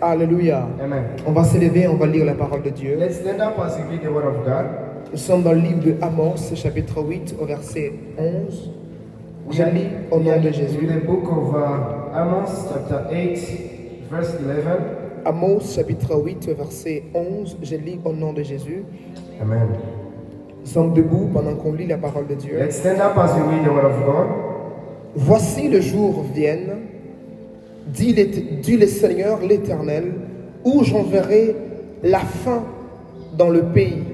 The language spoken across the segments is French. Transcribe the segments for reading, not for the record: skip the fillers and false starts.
Alléluia. Amen. On va s'élever, on va lire la parole de Dieu. Let's stand up as we read the word of God. Nous sommes dans le livre de Amos, chapitre 8, au verset 11. Je lis au nom de Jésus. In the book of Amos, chapter 8, verse 11. Amos, chapitre 8, verset 11. Je lis au nom de Jésus. Amen. Nous sommes debout pendant qu'on lit la parole de Dieu. Let's stand up as we read the word of God. Voici le jour vienne, dit le Seigneur l'Éternel, où j'enverrai la faim dans le pays.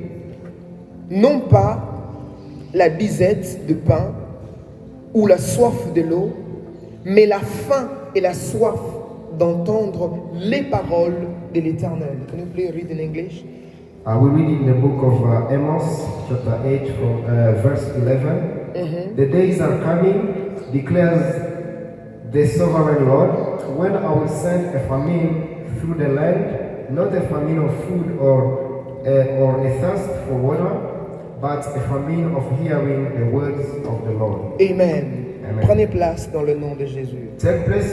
Non pas la disette de pain ou la soif de l'eau, mais la faim et la soif d'entendre les paroles de l'Éternel. Can you please read in English? We read in the book of Amos, chapter 8, from verse 11. The days are coming, declares the sovereign Lord, when I will send a famine through the land, not a famine of food or a thirst for water, but a famine of hearing the words of the Lord. Amen. Amen. Prenez place dans le nom de Jésus. Take place.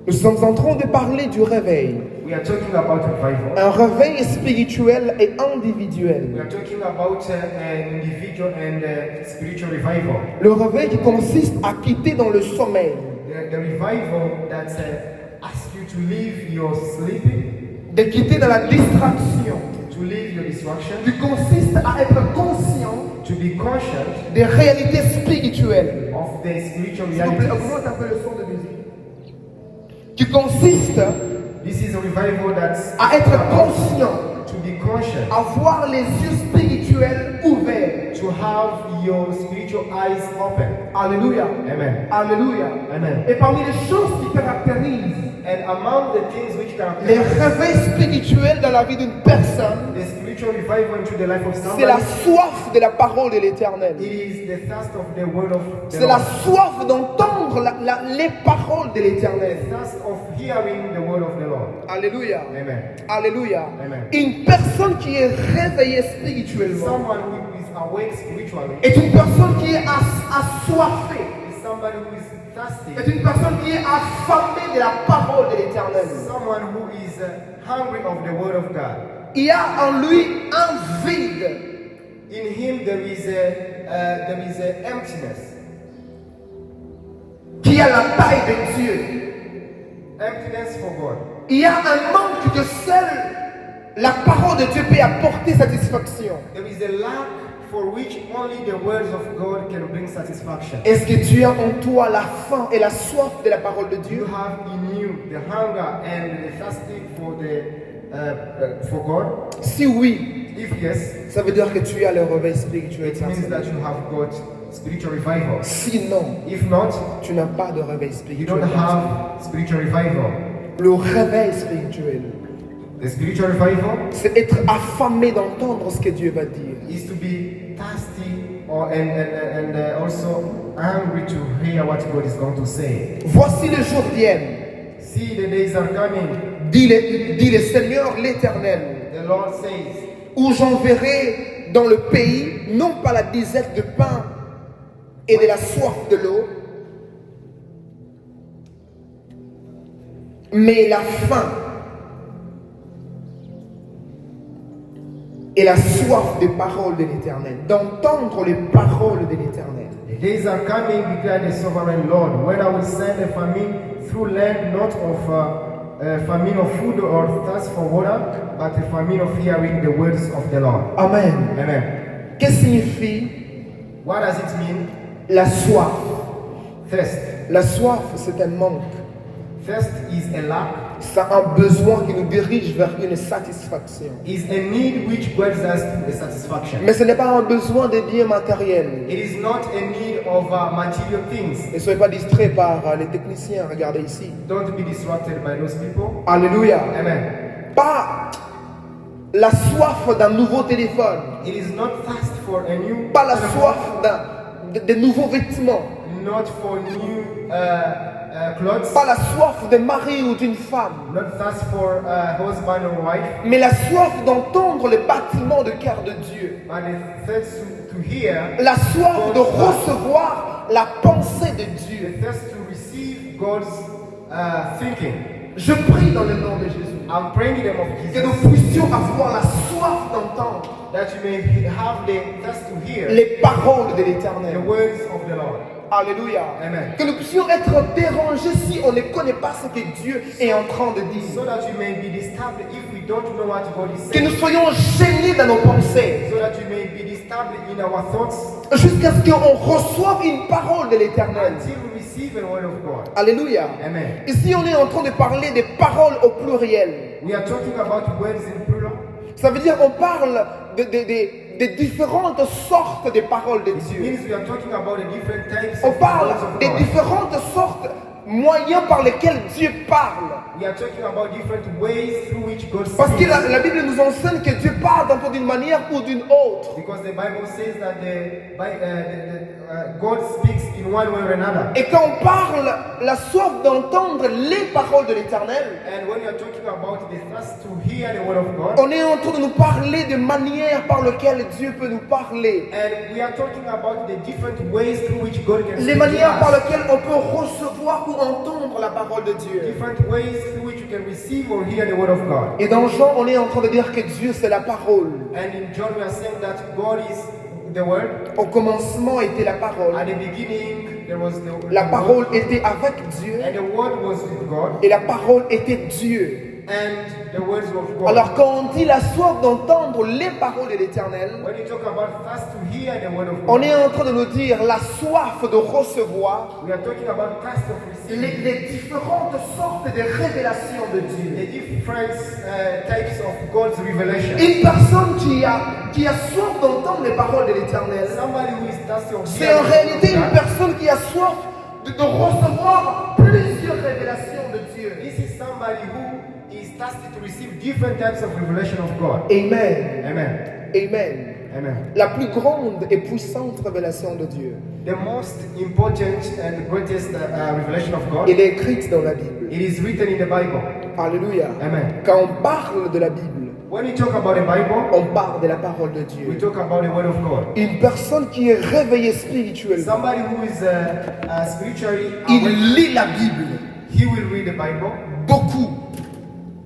Nous sommes en train de parler du réveil. We are talking about revival. Un réveil spirituel et individuel. We are talking about an individual and spiritual revival. Le réveil qui consiste à quitter dans le sommeil. The revival that asks you to leave your sleeping, De quitter dans la distraction. to leave your distraction, Qui consiste à être conscient to be conscious des réalités spirituelles. of the spiritual S'il vous plaît, realities. augmente un peu le son de musique. Qui consiste This is a revival that's à être conscient, to be conscious, avoir les yeux spirituels ouverts. to have your spiritual eyes open. Alléluia. Amen. Alléluia. Amen. Et parmi les choses qui caractérisent And among the things which les characterize réveils spirituels dans la vie d'une personne, the spiritual revival into the life of c'est la somebody, soif de la parole de l'Éternel. it is the thirst of the word of the C'est la Lord. soif d'entendre les paroles de The l'Éternel. thirst of hearing the word of the Lord. Alléluia. Amen. Alléluia. Amen. Une personne qui est réveillée spirituellement Someone who is awake spiritually est une personne qui est assoiffée. is somebody who is thirsty. Est une personne qui est affamée de la parole de l'Éternel. Someone who is hungry of the word of God. Il y a en lui un vide. In him there is a emptiness. Qui a la taille de Dieu. Emptiness for God. Il y a un manque que seule la parole de Dieu peut apporter satisfaction. There is a lack for which only the words of God can bring satisfaction. Est-ce que tu as en toi la faim et la soif de la parole de You Dieu? have in you the hunger and the thirsty for God. Si oui, If yes, ça veut dire que tu as le réveil spirituel. it means that you have got spiritual revival. Sinon, If not, tu n'as pas de réveil you spirituel. don't have spiritual revival. Le réveil spirituel, The spiritual revival c'est être affamé d'entendre ce que Dieu va dire. is to be thirsty and also hungry to hear what God is going to say. Voici les jours viennent, See, the days are coming. dit le Seigneur l'Éternel, The Lord says, où j'enverrai dans le pays non pas la disette de pain et de la soif de l'eau, mais la faim et la soif des paroles de l'Éternel, d'entendre les paroles de l'Éternel. the days are coming, declared the sovereign Lord, when I will send a famine through land, not of a famine of food or thirst for water, but a famine of hearing the words of the Lord. Amen. Amen. Qu'est-ce que signifie What does it mean? la soif? Thirst. La soif, c'est un manque. Thirst is a lack, C'est un besoin qui nous dirige vers une satisfaction. is a need which brings us to a satisfaction. Mais ce n'est pas un besoin de biens matériels. It is not a need of material things. Ne soyez pas distraits par les techniciens. Regardez ici. Don't be distracted by those people. Alléluia. Amen. Pas la soif d'un nouveau téléphone. It is not thirst for a new Pas la telephone, soif de nouveaux vêtements. not for new clothes, Pas la soif de mari ou d'une femme. not thirst for husband or wife, Mais la soif d'entendre le bâtiment de cœur de Dieu. but a thirst to hear, La soif de recevoir la pensée de Dieu. a thirst to receive God's thinking. Je prie dans le nom de Jésus I'm praying in the name of que Jesus nous puissions avoir la soif d'entendre that you may have the thirst to hear les paroles de the l'Éternel. words of the Lord. Alléluia. Amen. Que nous puissions être dérangés si on ne connaît pas ce que Dieu est en train de dire. So that you may be disturbed if we don't know what God is Que nous saying. soyons gênés dans nos pensées So that you may be disturbed in our thoughts jusqu'à ce qu'on reçoive une parole de l'Éternel. until we receive the word of God. Alléluia. Amen. Ici, on est en train de parler des paroles au pluriel. We are talking about words in plural. Ça veut dire on parle des différentes sortes de paroles de It Dieu. means we are talking about the different types On of parle words of des God. différentes sortes moyens par lesquels Dieu parle. We are talking about different ways through which God Parce que speaks. la Bible nous enseigne que Dieu parle tantôt d'une manière ou d'une autre. Because the Bible says that God speaks in one way or another. Et quand on parle la soif d'entendre les paroles de l'Éternel, And when you are talking about the thirst to hear the word of God, on est en train de nous parler de manières par lesquelles Dieu peut nous parler. and we are talking about the different ways through which God can Les speak to manières par us. lesquelles on peut recevoir ou entendre la parole de Dieu. Different ways through which you can receive or hear the word of God. Et dans Jean, on est en train de dire que Dieu, c'est la parole. And in John we are saying that God is the word. Au commencement était la parole. At the beginning there was the La word, parole était avec Dieu. and the word was with God, Et la parole était Dieu. and the words of God. Alors quand on dit la soif d'entendre les paroles de l'Éternel, When you talk about thirst to hear the word of on God, est en train de nous dire la soif de recevoir we are talking about thirst of receiving les différentes sortes de révélations de Dieu. the different types of God's revelation. Une personne qui a soif d'entendre les paroles de l'Éternel, Somebody who is thirsty of c'est en hearing réalité the word une of God. personne qui a soif de recevoir plusieurs révélations de Dieu. This is somebody who is thirsty to receive different types of revelation of God. Amen. Amen. Amen. Amen. La plus grande et puissante révélation de Dieu, The most important and greatest revelation of God, elle est écrite dans la Bible. it is written in the Bible. Alléluia. Amen. Quand on parle de la Bible, When we talk about the Bible, on parle de la parole de we Dieu. talk about the word of God. Une personne qui est réveillée spirituellement, Somebody who is spiritually il awake, lit la Bible he will read the Bible beaucoup.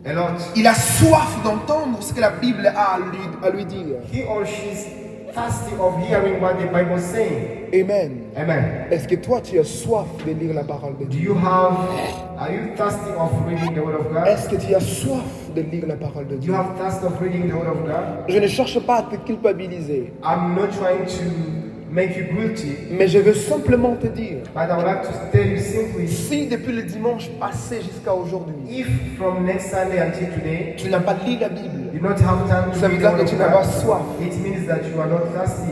a lot. Il a soif d'entendre ce que la Bible a à lui dire. He or she is thirsty of hearing what the Bible is saying. Amen. Amen. Est-ce que toi tu as soif de lire la parole de Do Dieu? you are you thirsty of reading the word of God? Est-ce que tu as soif de lire la parole de Do Dieu? you have thirst of reading the word of God? Je ne cherche pas à te culpabiliser, I'm not trying to make you guilty, mais je veux simplement te dire, but I would like to tell you simply, si depuis le dimanche passé jusqu'à aujourd'hui, if from next Sunday until today, tu n'as pas lu la Bible, you not have time to ça veut read the dire word que of tu n'as pas God, soif. it means that you are not thirsty.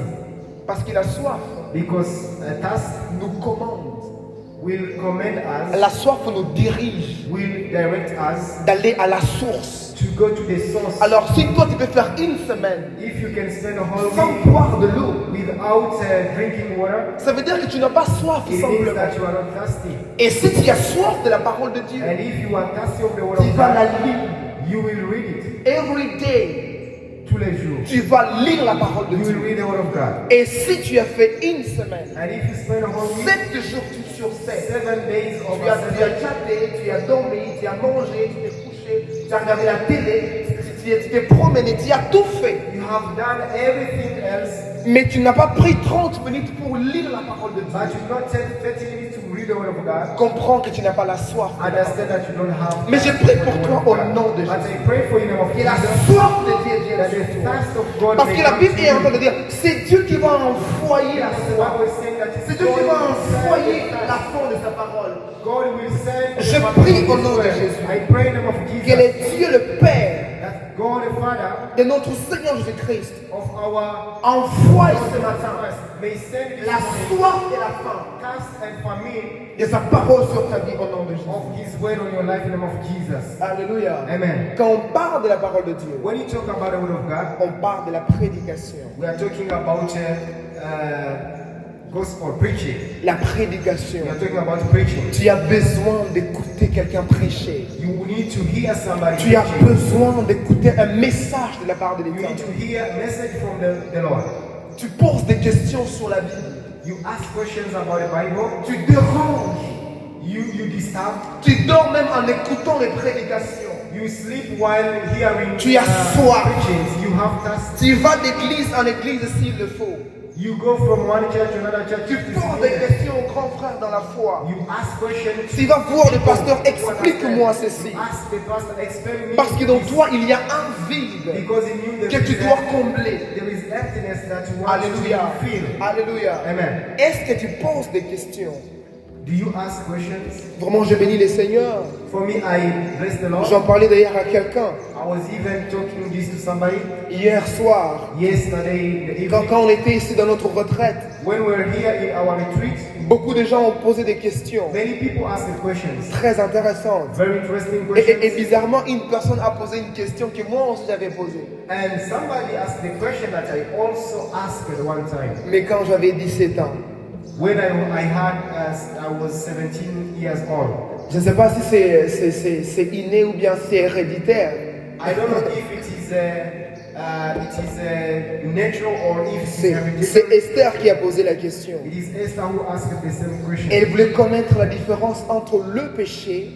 Parce qu'il a soif, Because thirst nous commande. will command us, La soif nous dirige will direct us d'aller à la source. to go to the source. Alors si toi tu peux faire une semaine If you can spend a whole sans week boire de l'eau, without drinking water, ça veut dire que tu n'as pas soif it means simplement. that you are not thirsty. Et si tu as soif de la parole de Dieu, And if you are thirsty of the word tu of vas la God, lire. you will read it Every day, tous les jours. tu vas lire la parole de You will Dieu. read the word of God. Et si tu as fait une semaine, And if you spend a whole week, 7 jours sur 7, 7 days of tu as chatté, tu as dormi, tu as mangé, tu t'es couché, tu as regardé la télé, tu t'es promené, tu as tout fait. you have done everything else, Mais tu n'as pas pris 30 minutes pour lire la parole de Dieu. but you not take 30 minutes to read the word of God. Comprends que tu n'as pas la soif. Understand that you don't have. Mais je prie pour the toi word of au God. nom de But Jésus. I pray for you in the name of Que la Jesus, soif de Dieu that vienne the sur toi. thirst of God Parce may que la come Bible to est en train de you. dire, c'est Dieu qui va envoyer la The soif. Bible is saying that it's C'est Dieu qui God va who will envoyer send la fin de sa parole. God will send Je the prie Bible au nom de to us. Jésus. I pray in the name of Que le Jesus Dieu le Père that God the Father de notre Seigneur Jésus-Christ of our envoie ce matin may send this la morning soif et la faim thirst and famine de sa parole sur ta vie au nom de Jésus. of His word on your life in the name of Jesus. Alléluia. Amen. Quand on parle de la parole de Dieu, When you talk about the word of God, on parle de la prédication. we are talking about gospel preaching. La prédication. We are talking about preaching. Tu as besoin d'écouter quelqu'un prêcher. You need to hear somebody Tu as preaching. besoin d'écouter un message de la part de You need l'Éternel. to hear a message from the Lord. Tu poses des questions sur la Bible. You ask questions about the Bible. Tu déranges You disturb. Tu dors même en écoutant les prédications. You sleep while hearing Tu as soif. preachings. You have thirst. Tu vas d'église en église s'il le faut. You go from one church to another church. Tu if it's poses des needed. questions aux grands frères dans la foi. You ask questions. Tu vas voir le pasteur, explique-moi ceci. You ask the pastor, explain me Parce que dans this. toi, il y a un vide Because in you que tu dois combler. there is emptiness that you want Alléluia. to feel. Alléluia. Amen. Est-ce que tu poses des questions? Do you ask questions? Vraiment, je bénis le Seigneur. For me, I bless the Lord. J'en parlais d'ailleurs à quelqu'un I was even talking this to somebody hier soir. yesterday in the evening. Quand on était ici dans notre retraite, When we were here in our retreat, beaucoup de gens ont posé des questions many people asked questions. très intéressantes. Very interesting Et questions. bizarrement, une personne a posé une question que moi aussi j'avais posée. And somebody asked the question that I also asked at one time. Mais quand j'avais 17 ans, When I was 17 years old. je ne sais pas si c'est inné ou bien c'est héréditaire. I don't know if it is natural or if it is C'est hereditary. Esther qui a posé la question. It is Esther who asked the same question. Elle voulait connaître la différence entre le péché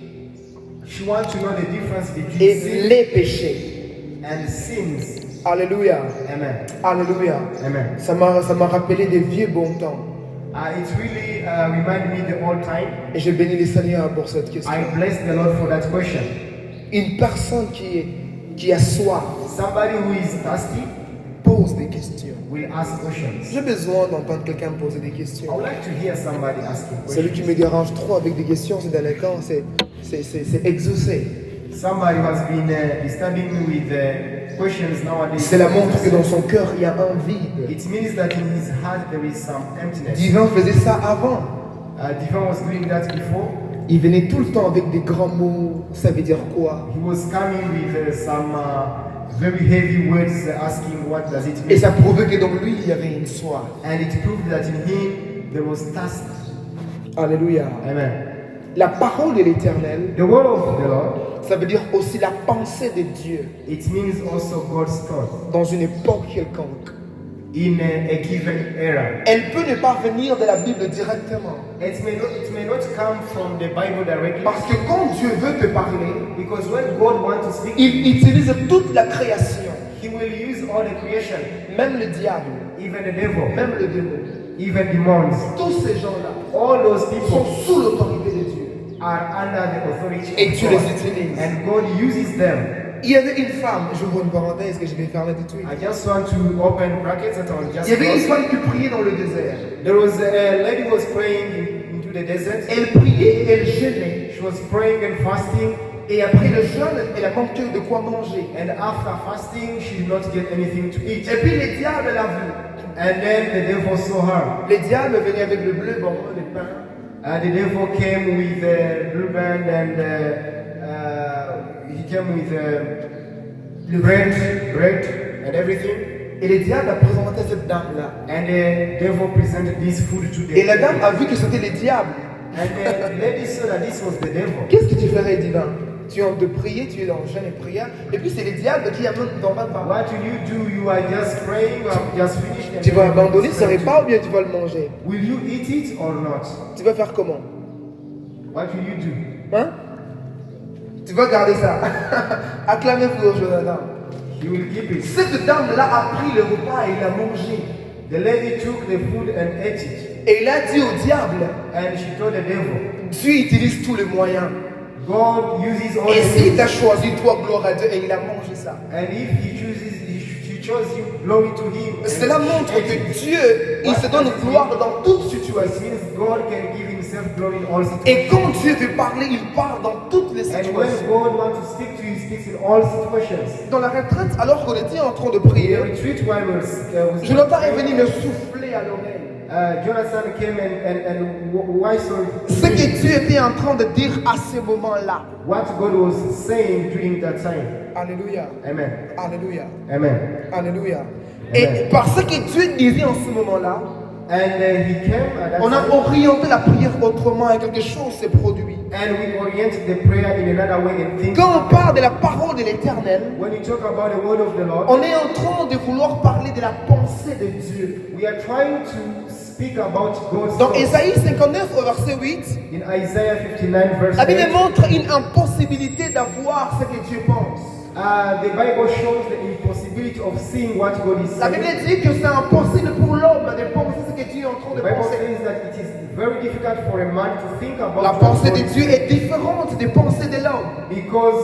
She wants to know the difference between et sin les péchés. and sins. Alléluia. Amen. Alléluia. Amen. Ça m'a rappelé des vieux bons temps. It really reminded me the old time. Et je bénis le Seigneur pour cette question. I bless the Lord for that question. Une personne qui a soif Somebody who is thirsty pose des questions. will ask questions. J'ai besoin d'entendre quelqu'un me poser des I questions. would like to hear somebody asking Celui qui questions. me dérange trop avec des questions ces derniers temps, c'est exaucé. Somebody who has been disturbing me with questions nowadays. Cela montre que dans son cœur, il y a un vide. It means that in his heart there is some emptiness. Divin faisait ça avant. Divin was doing that before. Il venait tout le temps avec des grands mots. Ça veut dire quoi? He was coming with some very heavy words asking what does it Et mean. ça prouvait que dans lui, il y avait une soif. And it proved that in him there was thirst. Alléluia. Amen. La parole de l'Éternel, The word of the Lord, ça veut dire aussi la pensée de Dieu it means also God's thought dans une époque quelconque. in a given era. Elle peut ne pas venir de la Bible directement. It may not come from the Bible directly. Parce que quand Dieu veut te parler, Because when God wants to speak, il utilise toute la création. He will use all the creation, Même le diable, even the devil, même le démon. even demons. Tous ces gens-là All those sont people sous l'autorité de Dieu. are under the authority Et of Dieu les God. utilise. And God uses them. Il y avait une femme, j'ouvre une parenthèse que je vais fermer tout de suite. I just want to open brackets that I'll just Il y avait une close. femme qui priait dans le désert. There was a lady who was praying into the desert. Elle priait, elle jeûnait. She was praying and fasting. Et après le jeûne, elle a manqué de quoi manger. And after fasting, she did not get anything to eat. Et puis le diable l'a vue. And then the devil saw her. Le diable venait avec le bleu, bon, le pain. The devil came with the blue band and he came with bread and everything. Et le diable a présenté cette dame-là. And the devil presented this food to the Et la dame a vu que c'était le diable. And the lady saw that this was the devil. Qu'est-ce que tu ferais, divin? Tu es en de prier, tu es dans jeûne et prière. Et puis c'est le diable qui amène dans ma part. What will you do? You are just praying, you have just finished. and Tu vas then abandonner you ce pray repas ou bien tu vas le manger? Will you eat it or not? Tu vas faire comment? What will you do? Hein? Tu vas garder ça. Acclamez pour Jonathan. You will keep it. Cette dame-là a pris le repas et il a mangé. The lady took the food and ate it. Et il a dit au diable, And she told the devil, Dieu utilise tous les moyens. God uses all Et the s'il means. t'a choisi, toi, gloire à Dieu, et il a mangé ça. And if he chose you, glory to him. And Cela montre she ate que it. Dieu, il se donne gloire dans toute It situation. means God can give himself glory in all Et situations. quand Dieu veut parler, il parle dans toutes les And when situations. God wants to speak to you, he speaks in all situations. Dans la retraite, alors qu'on était en train de In the prier, retreat while was Jonathan est venu me souffler à l'oreille. Jonathan came and why so Ce que Dieu était en train de dire à ce moment-là. what God was saying during that time. Alléluia. Amen. Alléluia. Amen. Alléluia. Et parce que Dieu disait en ce moment-là, And he came at that on a time, orienté la prière autrement et quelque chose s'est produit. and we oriented the prayer in another way and think. Quand on parle de la parole de l'Éternel, When you talk about the word of the Lord, on est en train de vouloir parler de la pensée de Dieu. we are trying to speak about God's Dans thoughts. Ésaïe 59 au verset 8, In Isaiah 59 verse la Bible 8, montre une impossibilité d'avoir ce que Dieu pense. the Bible shows the impossibility of seeing what God is La Bible saying. dit que c'est impossible pour l'homme de penser ce que Dieu est en train de The Bible penser. says that it is very difficult for a man to think about La what pensée God de Dieu est différente des pensées de l'homme. because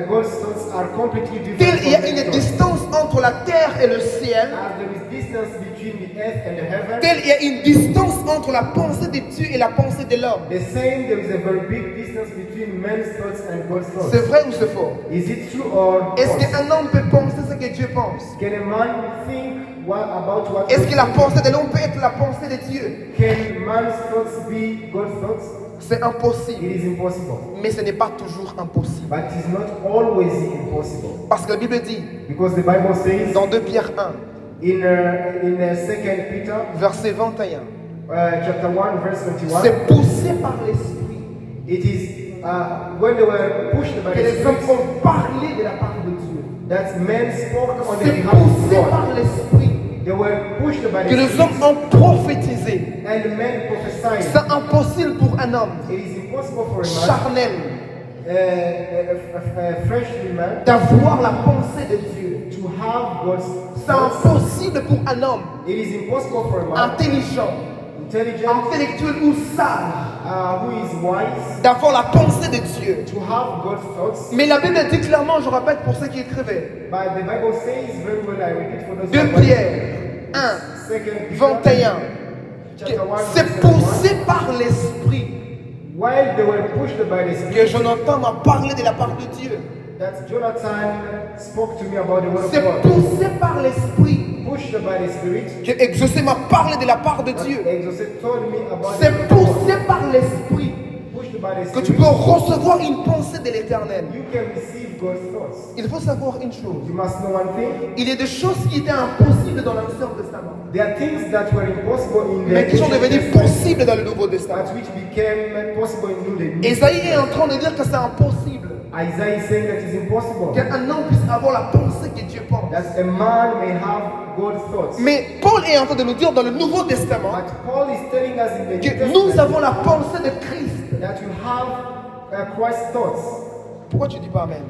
God's thoughts are completely different. Tel il y a from une man's thoughts. distance entre la terre et le ciel, As there is distance between the earth and the heaven, tel il y a une distance entre la pensée de Dieu et la pensée de l'homme. the same there is a very big distance between man's thoughts and God's thoughts. C'est vrai ou c'est faux? Is it true or Est-ce false? qu'un homme peut penser ce que Dieu pense? Can a man think about what Est-ce God que la thinks? pensée de l'homme peut être la pensée de Dieu? Can man's thoughts be God's thoughts? C'est impossible. It is impossible. Mais ce n'est pas toujours impossible. But it is not always impossible. Parce que la Bible dit, Because the Bible says dans 2 Pierre 1, in 2 Peter verset 21, chapter 1 verse 21, c'est poussé par l'Esprit it is when they were pushed by que the les hommes Spirit ont parlé de la part de Dieu. that men spoke on the C'est behalf of poussé par God. l'Esprit They were pushed by que the les Spirit hommes ont prophétisé. and men prophesied. C'est impossible pour un homme It is impossible for a man, charnel a freshly man, d'avoir la pensée de Dieu. to have God's C'est impossible pour un homme It is impossible for a man, intelligent, intelligent, intellectuel ou sage who is wise, d'avoir la pensée de Dieu. to have God's thoughts. Mais la Bible dit clairement, je répète pour ceux qui écrivaient, But the Bible says very well, I repeat for those 2 who are Pierre 1, 2 Peter 21, chapter 1 c'est verse 21. poussé par l'Esprit While they were pushed by the que Spirit, Jonathan m'a parlé de la part de Dieu. that Jonathan spoke to me about the word of C'est God. poussé par l'Esprit Pushed by the Spirit, que Exaucé m'a parlé de la part de Dieu. Exaucet told me about the C'est word of God. poussé par l'Esprit Pushed by the que tu Spirit, peux recevoir une pensée de l'Éternel. you can receive God's thoughts. Il faut savoir une chose. You must know one thing. Il y a des choses qui étaient impossibles dans l'Ancien Testament, There are things that were impossible in the mais qui sont Ancient devenues Testament, possibles dans le Nouveau Testament. but which became possible in the New Ésaïe est en train de dire que c'est impossible Isaiah is saying that it's impossible qu'un homme puisse avoir la pensée que Dieu pense. that a man may have God's thoughts. Mais Paul est en train de nous dire dans le Nouveau Testament But Paul is telling us in the New que nous Testament avons la pensée de Christ. that you have Christ's thoughts. Pourquoi tu dis pas Amen?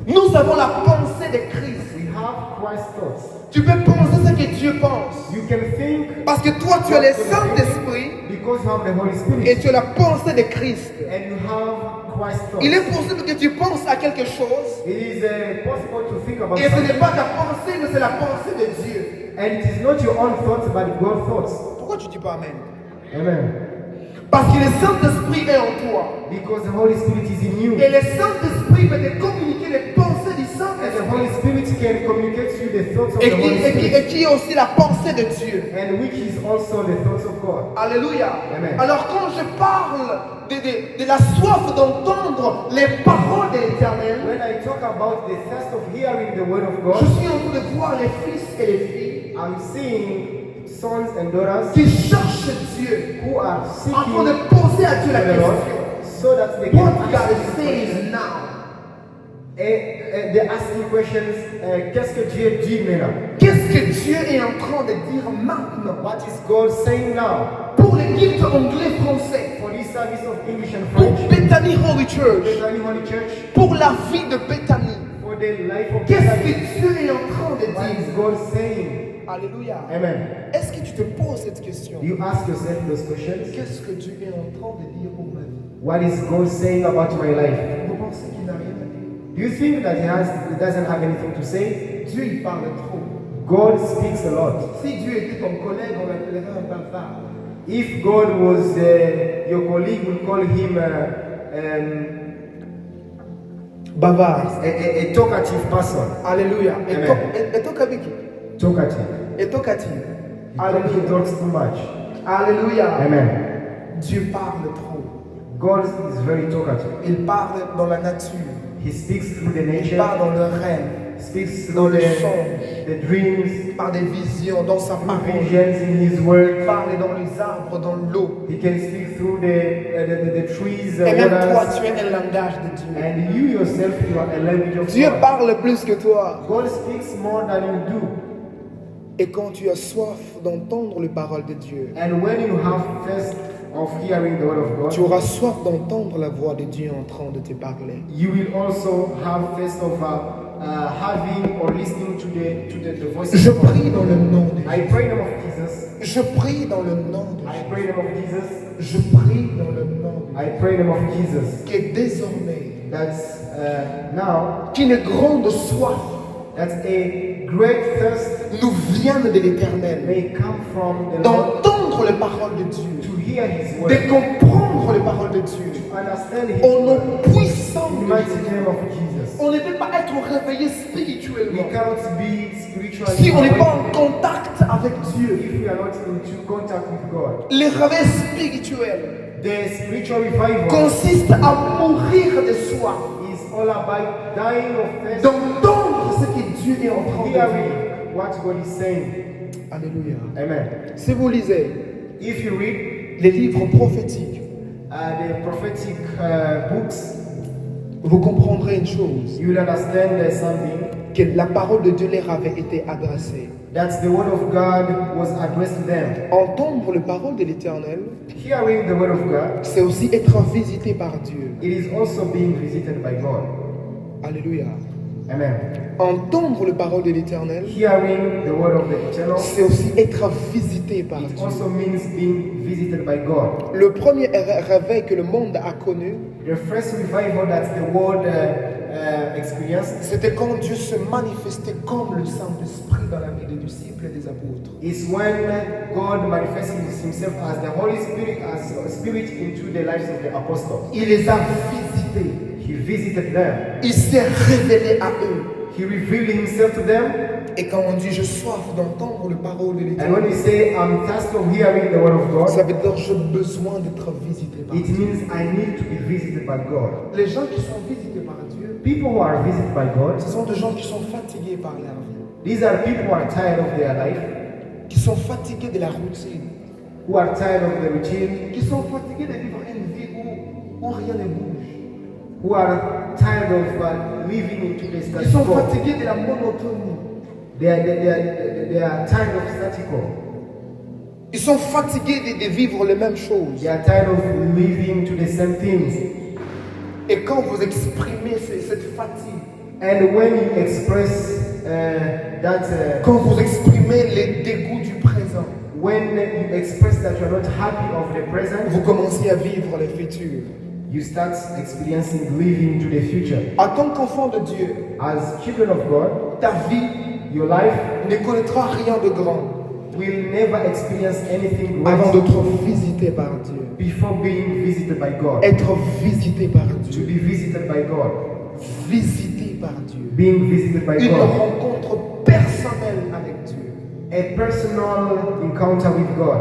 Nous avons la pensée de Christ. We have Christ's thoughts. Tu peux penser ce que Dieu pense. You can think Parce que toi, tu as le Saint-Esprit because you have the Holy Spirit et tu as la pensée de Christ. and you have Christ's thoughts. Il est possible que tu penses à quelque chose It is possible to think about et ce something n'est pas ta pensée, mais c'est la pensée de Dieu. and it is not your own thoughts but God's thoughts. Pourquoi tu dis pas Amen? Amen. Parce que le Saint-Esprit est en toi. Because the Holy Spirit is in you. Et le Saint-Esprit peut te communiquer les pensées du And the Saint-Esprit. Holy Spirit can communicate to you the thoughts of Et the Holy Spirit, qui est aussi la pensée de Dieu. and which is also the thoughts of God. Alléluia. Amen. Alors quand je parle de la soif d'entendre les paroles de l'Éternel, When I talk about the thirst of hearing the word of je God, suis en train de voir les fils et les filles I'm seeing sons and daughters qui cherchent Dieu, who are en train seeking de poser à Dieu la the Lord question. so that they can What ask God Him says questions. now. Et they're asking questions, qu'est-ce que Dieu dit maintenant? Qu'est-ce que Dieu est en train de dire maintenant? What is God saying now? Pour l'équipe anglais-français, For this service of English and pour French, Bethany Holy Church, Bethany Holy Church, pour la vie de Bethany, for the life of qu'est-ce Bethany, que Dieu est en train de what is dire? God saying? Alléluia. Amen. Est-ce que tu te poses cette question? Do you ask yourself those questions? Qu'est-ce que Dieu est en train de dire pour ma vie? What is God saying about my life? Vous pensez qu'il n'a rien à dire? Do you think that he doesn't have anything to say? Dieu, il parle trop. God speaks a lot. Si Dieu était ton collègue, on l'appellerait un bavard. If God was your colleague, we'll call him Bavard. a talkative person. Alléluia. Amen. Et toca avec qui? Talkative. Et toca-t-il? He talks too much. Alléluia. Amen. Dieu parle trop. God is very talkative. Il parle dans la nature. He speaks through the Il nature. parle dans le rêve, Speaks dans through les songes, the dreams, par des visions, dans sa parole. visions in His Il Word. parle dans les arbres, dans l'eau. He can speak through the trees, Et même toi, waters. tu es un langage de Dieu. And you yourself, you are a language of Dieu God. parle plus que toi. God speaks more than you do. Et quand tu as soif d'entendre les paroles de Dieu, And when you have thirst of hearing the word of tu God, auras soif d'entendre la voix de Dieu en train de te parler. you will also have thirst of having or listening to the voice Je of God. prie dans le nom de I Jésus. pray in the name of Jesus. Je prie dans le nom de I Jésus. pray in the name of Jesus. Je prie dans le nom de I pray in the name of Jesus. Jésus. Que désormais, That now qu'une grande soif that a great thirst nous vienne de l'Éternel, may come from the Lord d'entendre les paroles de Dieu, to hear His word, de comprendre les paroles de Dieu, understand His au nom word. puissant In the de mighty Jésus. name of Jesus. On ne peut pas être réveillé We spirituellement cannot be spiritually si on n'est pas awake en contact avec Dieu. if we are not into contact with God. Le réveil spirituel The spiritual revival consiste à mourir de soif, is all about dying of thirst, d'entendre ce que Dieu est en train de dire. hearing what God is saying. Alléluia. Amen. Si vous lisez If you read les livres prophétiques, the prophetic books, vous comprendrez une chose, you will understand something, que la parole de Dieu leur avait été adressée. that the word of God was addressed to them. Entendre les paroles de l'Éternel, Hearing the word of God, c'est aussi être visité par Dieu. it is also being visited by God. Alléluia. Amen. Entendre les paroles de l'Éternel, Hearing the word of the eternal, c'est aussi être visité par it Dieu. also means being visited by God. Le premier réveil que le monde a connu, The first revival that the world experienced c'était quand Dieu se manifestait comme le Saint-Esprit dans la vie des disciples et des apôtres. is when God manifested Himself as the Holy Spirit, as a Spirit into the lives of the apostles. Il les a visités. He visited them. Il s'est révélé à eux. He revealed Himself to them. Et quand on dit « je soif d'entendre les paroles de And when l'Éternel », we say, I'm thirsty of hearing the word of ça God, veut dire « j'ai besoin d'être visité par it Dieu means I need to be visited by God. ». Les gens qui sont visités par Dieu, People who are visited by God, ce sont des gens qui sont fatigués par leur vie, these are people who are tired of their life, qui sont fatigués de la routine, who are tired of the routine, qui sont fatigués de vivre une vie où rien ne bouge, who are tired of living into the qui status sont quo. fatigués de la monotonie, They are tired of status quo. ils sont fatigués de vivre les mêmes choses. They are tired of living to the same things. Et quand vous exprimez cette fatigue, And when you express quand vous exprimez les dégoûts du présent, when you express that you are not happy of the present, vous commencez à vivre le futur. you start experiencing living to the future. En tant qu'enfant de Dieu, As children of God, ta vie your life ne connaîtra rien de grand will never experience anything avant great d'être visité par Dieu. before being visited by God. Être visité par To Dieu. be visited by God. Visité par Dieu. Being visited by Une God. rencontre personnelle avec Dieu. A personal encounter with God.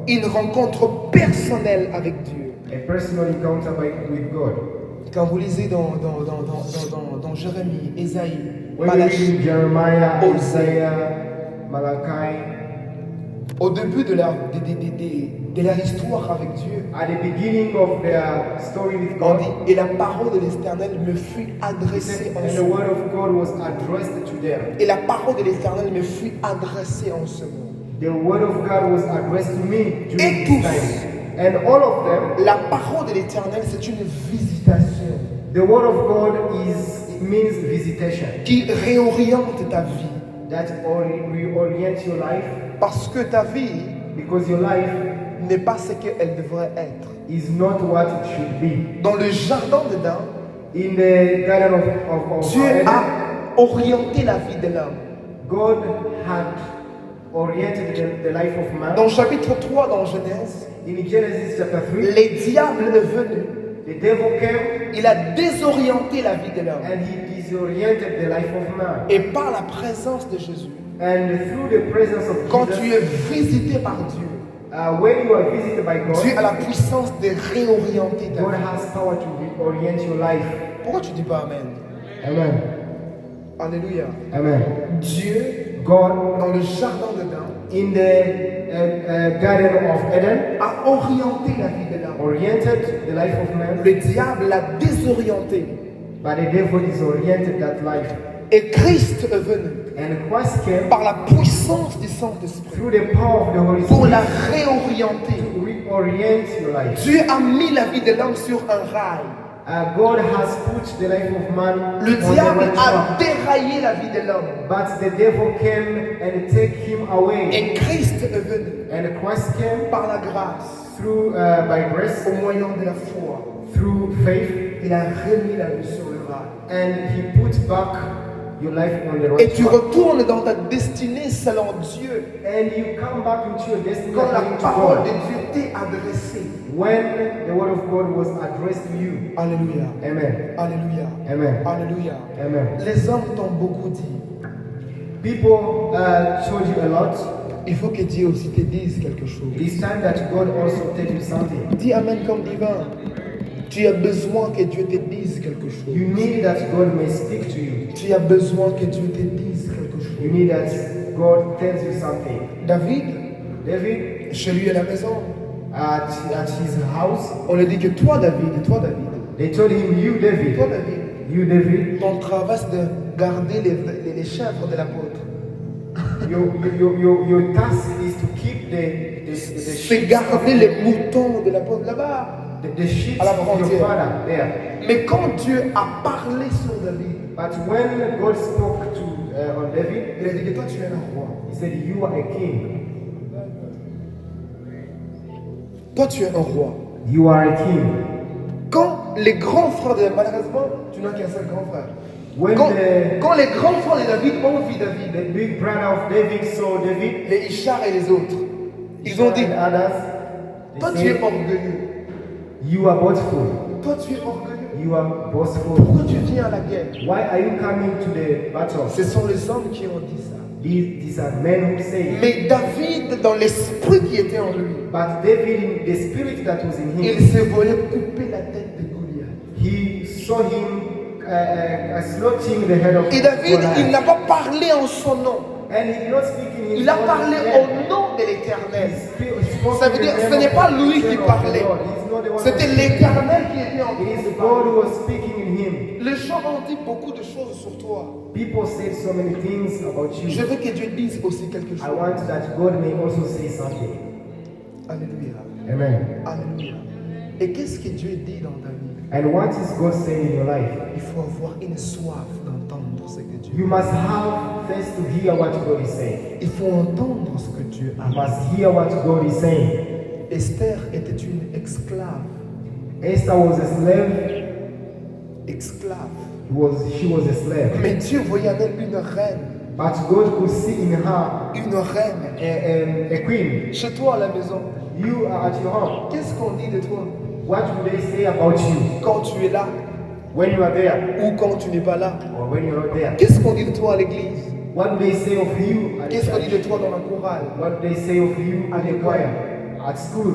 Une rencontre personnelle avec Dieu. A personal encounter with God. Quand vous lisez dans Jérémie, Ésaïe, When we Malachie, read Jeremiah, Osée, Isaiah, Malachi, au début de leur histoire avec Dieu, at the beginning of their story with on God, dit, et la parole de l'Éternel me fut adressée en and ce the moment. word of God was addressed to them. Et la parole de l'Éternel me fut adressée en ce moment. The word of God was addressed to me Et during tous. this time. And all of them, La parole de l'Éternel, c'est une visitation the word of God it means visitation. qui réoriente ta vie. That reorient your life, Parce que ta vie because your life n'est pas ce qu'elle devrait être. is not what it should be. Dans le jardin d'Éden, In the garden of Dieu Eden, a orienté la vie de l'homme. God had oriented the life of man. Dans chapitre 3 dans Genèse, In Genesis chapter 3, le diable est venu. the devil came Il a désorienté la vie de l'homme. and he disoriented the life of man. Et par la présence de Jésus, And through the presence of quand tu Jesus, es visité par Dieu, when you are visited by Dieu God, a la puissance de réorienter ta God vie. has power to reorient your life. Pourquoi tu dis pas Amen? Amen. Alléluia. Amen. Dieu, God, dans le jardin d'Éden, in the garden of Eden, a orienté la vie de l'homme. oriented the life of man, Le diable l'a désorienté. but the devil disoriented that life. Et Christ est venu. And Christ came par la puissance du Saint-Esprit through the power of the Holy pour Spirit la réorienter. to reorient your life. Dieu a mis la vie de l'homme sur un rail. God has put the life of man Le on the diable right a track, déraillé la vie de l'homme. but the devil came and take him away. Et Christ est venu And Christ came par la grâce, through by grace, au moyen de la foi. through faith, Il a remis la vie sur le rail. and he put back your life on the Et right tu track. retournes dans ta destinée selon Dieu. And you come back into your destiny Quand la according to parole de God. Dieu t'est adressée. When the word of God was addressed to you. Alléluia. Amen. Alléluia. Amen. Alléluia. Amen. Les hommes t'ont beaucoup dit. People told you a lot. Il faut que Dieu aussi te dise quelque chose. It is time that God also tell you something. Dis Amen comme divin. Tu as besoin que Dieu te dise quelque chose. You need that God may speak to you. Tu as besoin que Dieu te dise quelque chose. You need that God tells you something. David, David, chez lui à la maison, at his house, on lui dit que toi David, they told him, you David, ton travail c'est de garder les chèvres de l'apôtre. your task is to keep the C'est sheep, garder les moutons de l'apôtre là-bas. the sheep à la of your frontière. father there. Mais quand Dieu a parlé sur David, But when God spoke to on David, il a dit que toi tu es un roi. he said, you are a king. Toi tu es un roi. You are a king. Quand les grands frères de malheureusement, tu n'as qu'un seul grand frère. When Quand les grands frères de David ont vu David, the big brother of David saw David, les Ishar et les autres, ils ont dit, and others, toi they tu es said, orgueilleux. you are boastful. Toi tu es orgueilleux. You are boastful. Pourquoi tu viens à la guerre? Why are you coming to the battle? Ce sont les hommes qui ont dit ça. These are men who say. Mais David, dans l'esprit qui était en lui, But David, in the spirit that was in il him, se voyait couper la tête de Goliath. he saw him slaughtering the head of Et David, Goliath. il n'a pas parlé en son nom. And he did not speak in his Il a own parlé name. au nom de l'Éternel. He spoke Ça veut in dire, the ce name n'est of pas the lui qui Lord. parlait. He's not the one C'était who- l'Éternel qui était en It is lui. God who was speaking in him. Les gens ont dit beaucoup de choses sur toi. People said so many things about Je you. veux que Dieu dise aussi quelque I chose. want that God may also say something. Alléluia. Amen. Alléluia. Et qu'est-ce que Dieu dit dans ta vie? And what is God saying in your life? Il faut avoir une soif d'entendre ce que Dieu You must have first to hear what God is saying. Il faut entendre ce que Dieu You a. must hear what God is saying. Esther était une esclave. Esther was a slave. Esclave. She was a slave. Mais Dieu voyait en elle une reine. But God could see in her Une reine. a queen. Chez toi à la maison. You are at your home. Qu'est-ce qu'on dit de toi What do they say about you quand tu es là when you are there ou quand tu n'es pas là? or when you're not there? Qu'est-ce qu'on dit de toi à l'église? What do they say of you at the Qu'est-ce qu'on dit church? de toi dans la chorale? What do they say of you À at the l'école. choir, at school?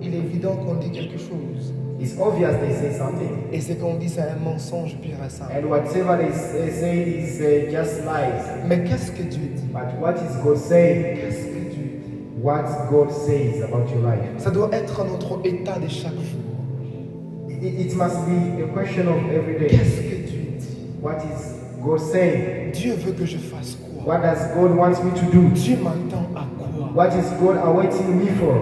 Il est évident qu'on dit quelque chose. It's obvious they say something. Et ce qu'on dit, c'est un mensonge pur et simple. And whatever they say is just lies. Mais qu'est-ce que Dieu dit? But what is God saying? Qu'est-ce que Dieu dit? What God says about your life. Ça doit être notre état de chaque jour. It must be a question of every day. Qu'est-ce que Dieu dit? What is God saying? Dieu veut que je fasse quoi? What does God want me to do? Dieu m'attend à quoi? What is God awaiting me for?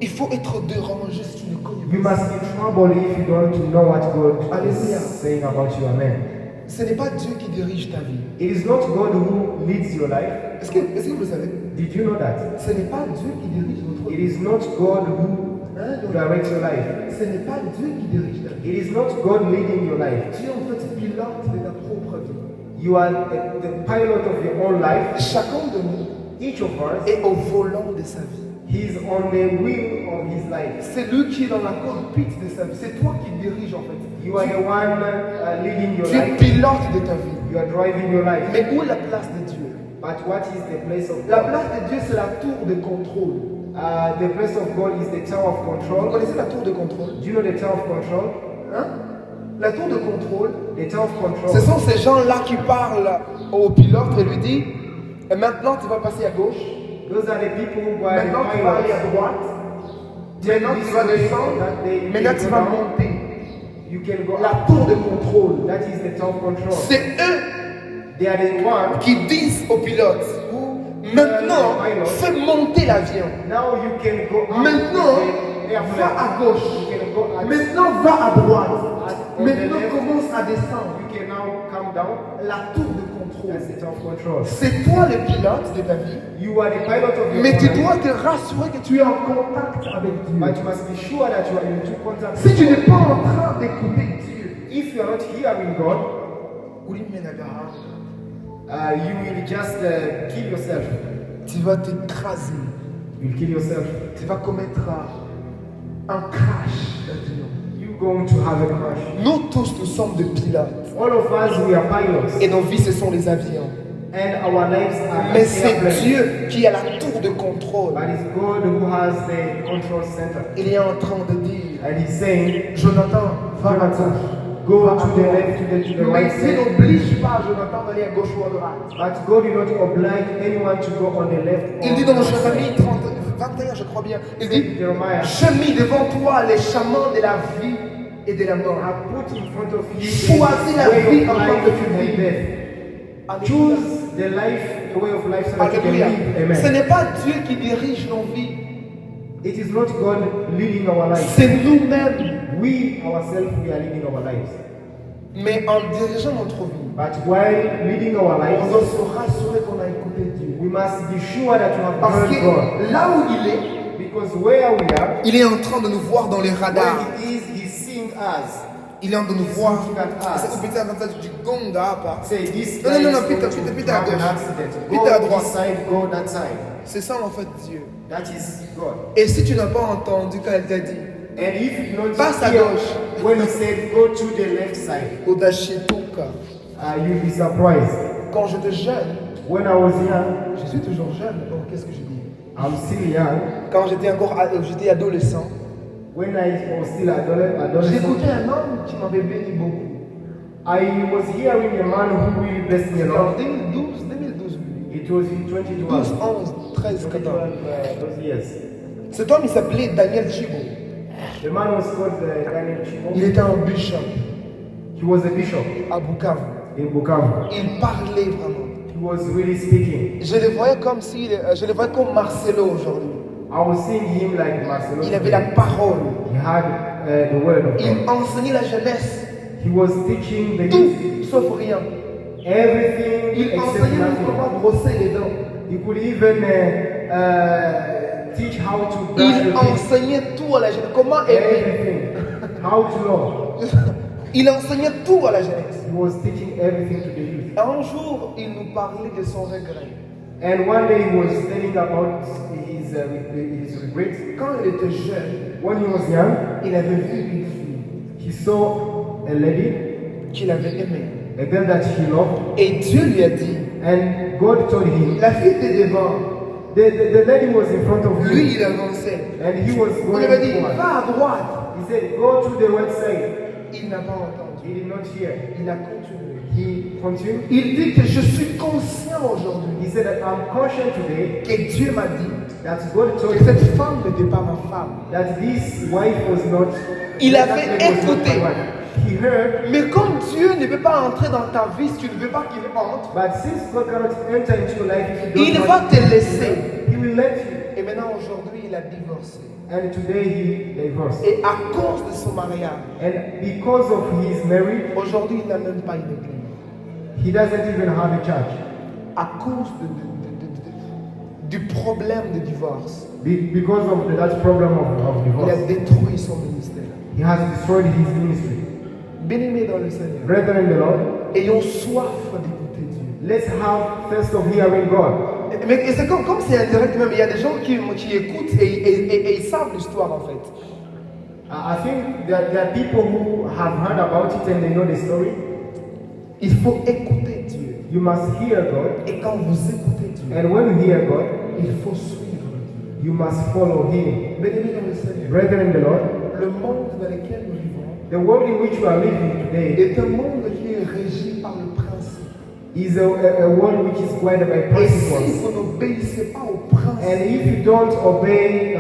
Il faut être dérangé si tu ne connais You pas. must be troubled if you don't know what God Alléluia. is saying about you. Amen. Ce n'est pas Dieu qui dirige ta vie. It is not God who leads your life. Est-ce que vous le savez? Did you know that? Ce n'est pas Dieu qui dirige votre It vie. is not God who directs your life. Ce n'est pas Dieu qui dirige ta vie. It is not God leading your life. Tu es en fait pilote de ta propre vie. You are the pilot of your own life. Chacun de nous Each of us, est au volant de sa vie. he is on the wheel of his life. C'est lui qui est dans la cockpit de sa vie. C'est toi qui dirige en fait. You are the one leading your Tu es life. pilote de ta vie. You are driving your life. Mais où est la place de Dieu? But what is the place of La God? place de Dieu, c'est la tour de contrôle. The place of God is the tower of Vous control. connaissez la tour de contrôle? Do you know the tower of control? Hein? La tour de contrôle, The tower of control. ce sont ces gens-là qui parlent au pilote et lui disent et maintenant tu vas passer à gauche, Those are the people who are the maintenant tu vas aller à pilots. droite, maintenant tu vas descendre, maintenant tu vas monter. You can go La up. tour de contrôle, That is the tower of control. c'est eux They are the ones qui disent aux pilotes, who maintenant, fais monter l'avion. now you can go up Maintenant, with the airplane. va à gauche. You can go at, Maintenant, va à droite. on the Maintenant, left. commence à descendre. You can now come down. La tour de contrôle. That's it of control. C'est toi le pilote de ta vie. You are the pilot of your Mais tu life, dois te rassurer que tu es en contact avec Dieu. but you must be sure that you are in true contact. Si tu n'es pas en train d'écouter Dieu, If you are not hearing God, you will just kill yourself. tu vas t'écraser. You will kill yourself. Tu vas commettre un crash d'avion. You're going to have a crash. Nous tous, nous sommes des pilotes. All of us, we are pilots. Et nos vies, ce sont les avions. And our lives are Mais like c'est airplanes. Dieu qui a la tour de contrôle. But it's God who has the control center. Il est en train de dire, And he's saying, Jonathan, va à gauche. go Va à to the droite. left, to the Mais right Dieu side. n'oblige pas Jonathan d'aller à gauche ou à droite. But God will not oblige anyone to go on the left Il or dit on dans the right Jérémie side. 21, je crois bien, il dit, Jeremiah, j'ai mis devant toi les chemins de la vie et de la mort. I put in front of you Choisis la the vie way of en tant life que tu and vis. death. Alléluia. Choose the life, the way of life so that you can Alléluia. live. Ce Amen. n'est pas Dieu qui dirige nos vies, It is not God leading our lives. c'est nous-mêmes. We ourselves, we are leading our lives. Mais en dirigeant notre vie, But while leading our on lives, doit se rassurer qu'on a écouté Dieu. we must be sure that you have Parce heard God. que là où il est, Because where we are, il est en train de nous voir dans les radars. where He is, He's seeing us. Il est en train de nous voir. looking at us. C'est kupita comme ça, tu gonga hapa. Say this Non, guy non, non, is Peter, going Peter, to Peter à have an gauche. accident. Peter à Go droite. this side, go that side. C'est ça en fait Dieu. That is God. Et si tu n'as pas entendu quand elle t'a dit, And if you do not Passe à hear gauche. when He said go to the left side, Odashituka, you'll be surprised. quand j'étais jeune, When I was young, je suis toujours jeune, bon, qu'est-ce que je dis? I'm still young. Quand j'étais adolescent, When I was still adolescent, j'écoutais un homme qui m'avait béni beaucoup. I was hearing a man who really blessed me a C'était en lot. 2012, It was in 2012. 12, 11, 13, 14. Those years. Cet homme, il s'appelait Daniel Chibo. The man was called Daniel Il Chibo. était un bishop He was a bishop à Bukavu. in Bukavu. Il parlait vraiment. He was really speaking. Je le voyais comme comme Marcelo aujourd'hui. I was seeing him like Marcelo. Il avait la parole. He had the word of Il God. enseignait la jeunesse. He was teaching the youth Tout, sauf rien. everything Il except enseignait même nothing. comment brosser les dents. He could even teach how to brush Il your teeth. enseignait tout à la jeunesse. Comment aimer. Everything. How to love. Il enseignait tout à la jeunesse. He was teaching everything to the youth. Un jour, il nous parlait de son regret. And one day he was telling about his regrets. Quand il était jeune, When he was young, il avait vu une fille he saw a lady, qu'il avait aimée. a girl that he loved, Et Dieu lui a dit, and God told him, la fille était devant. the lady was in front of Lui, him, il avançait. and he was On going lui avait dit, forward. va à droite. He said, go to the right side. Il n'a pas entendu. He did not hear. Il a continué. He continued. Il dit que je suis conscient aujourd'hui He said that I'm conscious today que Dieu m'a dit that God told que me cette femme n'était pas ma femme. that this wife was not. Il that avait lady was not écouté. my wife. He heard, Mais comme Dieu ne peut pas entrer dans ta vie si tu ne veux pas qu'il entre, but since God cannot enter into your life if you il don't va want, te laisser. He will let you. Et maintenant, aujourd'hui, il a divorcé. And today he divorced. Et à cause de son mariage, And because of his marriage, aujourd'hui, il n'a même pas une église. he doesn't even have a church. À cause du problème de divorce, Because of that problem of il a divorce, détruit son ministère. he has destroyed his ministry. Bien-aimés dans le Seigneur, Brethren in the Lord, ayons soif d'écouter Dieu. let's have thirst of hearing God. Mais c'est comme c'est indirect même, il y a des gens qui écoutent et ils savent l'histoire en fait. I think that there are people who have heard about it and they know the story. Il faut écouter Dieu. You must hear God, Et quand vous écoutez Dieu, and when you hear God, il faut suivre Dieu. you must follow Him. Bien-aimés dans le Seigneur, Brethren in the Lord, le monde dans lequel nous vivons the world in which we are living today est un monde qui est régi par le principe. is a world which is guided by Et si principles. vous n'obéissez pas aux And principes, if you don't obey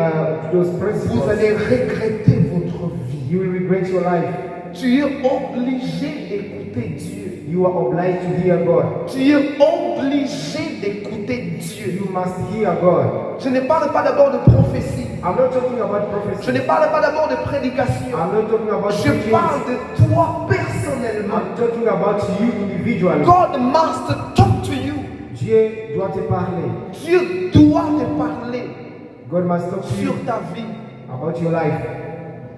those vous principles, allez regretter votre vie. you will regret your life. Tu es obligé d'écouter Dieu. You are obliged to hear God. Tu es obligé d'écouter Dieu. You must hear God. Je ne parle pas d'abord de prophétie. I'm not talking about Je prophecy. ne parle pas d'abord de prédication. I'm not talking about Je preaching. parle de toi personnellement. I'm talking about you individually. God must talk to you. Dieu doit te parler. Dieu doit te parler God must talk to you sur ta vie. about your life.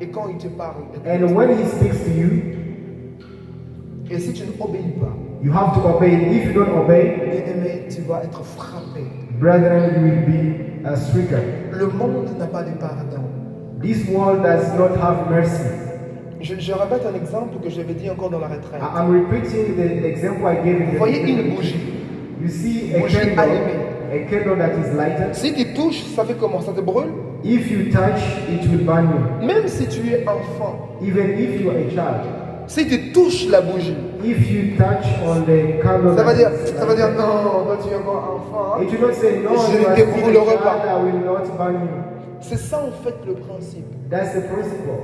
Et quand il te parle, And when He speaks to you, et si tu n'obéis pas, you have to obey. If you don't obey, bien-aimé, tu vas être frappé. brethren, you will be stricken. Le monde n'a pas de pardon. This world does not have mercy. Je répète un exemple que j'avais dit encore dans la retraite. I'm repeating the example I gave in Vous the voyez une beginning. bougie. You see a Bougie candle, allumée. a candle that is lighted. Si tu touches, ça fait comment? Ça te brûle? If you touch, it will burn you. Même si tu es enfant, Even if you are a child. si tu touches la bougie, If you touch on the candle, ça veut dire, that ça veut dire non, toi tu es encore enfant. it will not say no. Je You ne are te still a brûlerai child, pas. I will not burn you. C'est ça en fait le principe. That's the principle.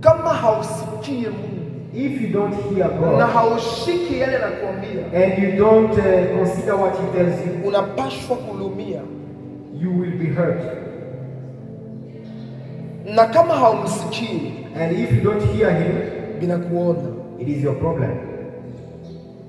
Kama hausikii Mungu If you don't hear na God haushiki yale anakuambia, and you don't consider what He tells you, unapashwa kulumia. you will be hurt. Na kama haumsikii, And if you don't hear Him, binakuona. it is your problem.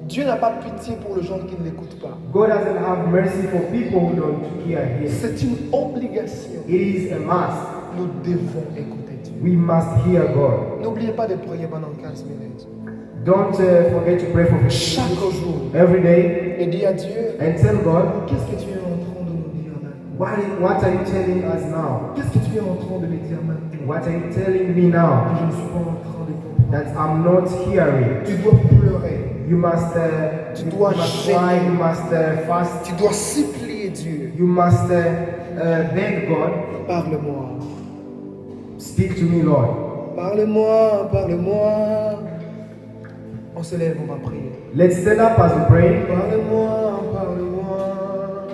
Dieu n'a pas pitié pour les gens qui ne l'écoutent pas. God doesn't have mercy for people who don't hear Him. C'est une obligation. It is a must. Nous devons écouter Dieu. We must hear God. N'oubliez pas de prier pendant 15 minutes. Don't forget to pray for Chaque people jour. every day Et dis à Dieu, and tell God, qu'est-ce que tu es en train de nous dire maintenant? what are you telling us now? Qu'est-ce que tu es en train de me dire maintenant? What are you telling me now Je ne suis pas en train de comprendre. that I'm not hearing? Tu dois pleurer. You must, Tu you dois must gêner. cry, you must fast, Tu dois supplier Dieu. you must beg God, Parle-moi. speak to me, Lord. Parle-moi, parle-moi. On se lève, on va prier. Let's stand up as we pray. Parle-moi, parle-moi.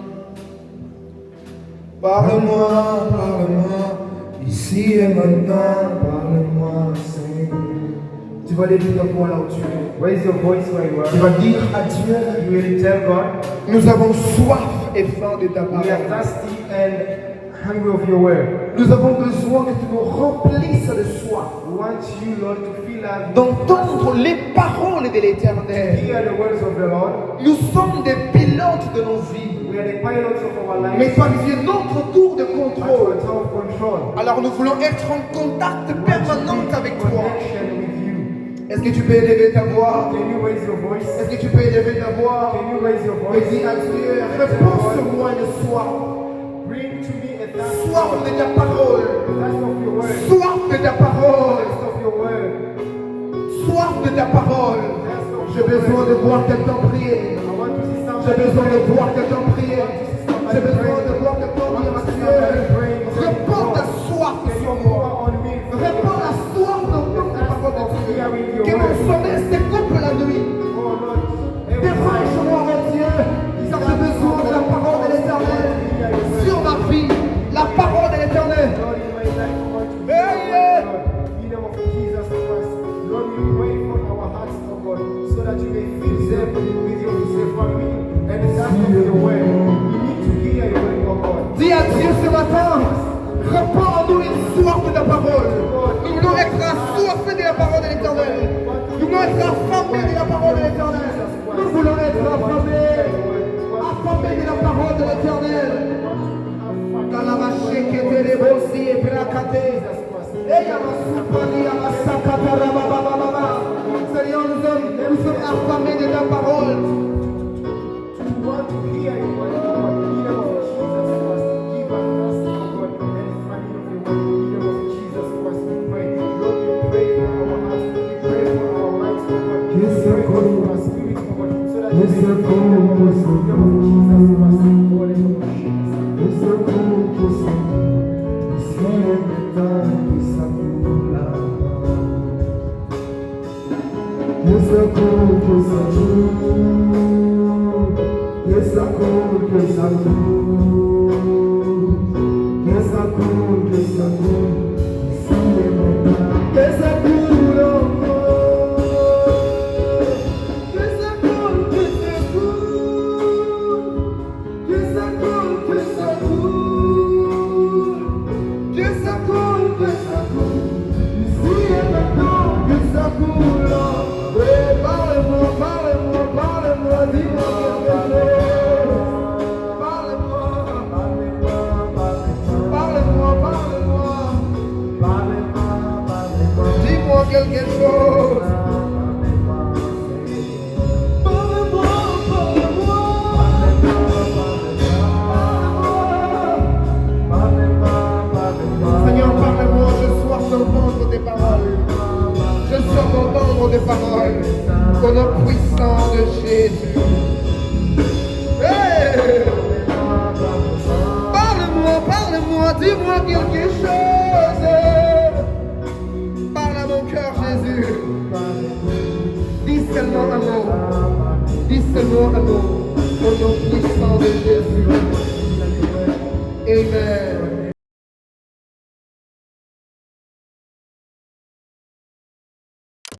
Parle-moi, parle-moi. Ici et maintenant, parle-moi, Seigneur. Tu vas lever ta voix là où tu es. Raise your voice where you Tu are. vas dire à Dieu, You will tell God, nous avons soif et faim de ta we are parole. thirsty and hungry of your word. Nous avons besoin que tu nous remplisses de soif, We want you, Lord, to fill us, d'entendre les paroles de l'Éternel. hear the words of the Lord. Nous sommes des pilotes de nos vies, We are the pilots of our lives. mais toi tu es notre tour de At contrôle. our top control. Alors nous voulons être en contact permanent avec toi. Connection with you. Est-ce que tu peux élever ta voix? Can you raise your voice? Est-ce que tu peux élever ta voix? Can you raise your Et voice? dis à Dieu, réponds sur moi une soif. Bring to me a thirst Soif de ta parole. of your word. Soif de ta parole. Thirst of your word. Soif de ta parole. J'ai besoin de voir quelqu'un prier. I want to see J'ai somebody besoin de voir quelqu'un prier. J'ai besoin de voir quelqu'un dire à Dieu, réponds ta soif sur moi. on me. Réponds la soif d'entendre ta parole de Dieu. Que mon sommeil se coupe la nuit. Oh Lord, Dérange-moi, mon Dieu, car j'ai besoin de la parole de l'Éternel sur ma vie. La parole de l'Éternel. Lord, in my life, I want to Hey, yeah. Lord, in the name of Jesus Christ. Lord, we pray for our hearts, oh God, so that you may fill them with your family and the sound of your word. We need to hear your word, oh God. Dis à Dieu ce matin, répands en nous une soif de ta parole. Nous voulons être assoiffés de la parole de l'Éternel. Nous voulons être affamés de la parole de l'Éternel. Nous voulons être affamés de la parole de l'Éternel. Seigneur, nous sommes affamés de ta parole. We want to hear your word, Lord, in the name of Jesus Christ. Give us rest, oh God, and the family of your word, in the name of Jesus Christ. We pray. Lord, we pray for our hearts, we pray for our minds, oh God. We pray for our spirit, oh God, so that we may feel the word, in the name of Jesus Christ. Oh, in the name of Jesus. Que ça Amen. Au nom puissant de Jésus. Hey! Parle-moi, parle-moi, dis-moi quelque chose. Parle à mon cœur, Jésus. Dis seulement un mot. Dis seulement un mot. Au nom puissant de Jésus. Amen.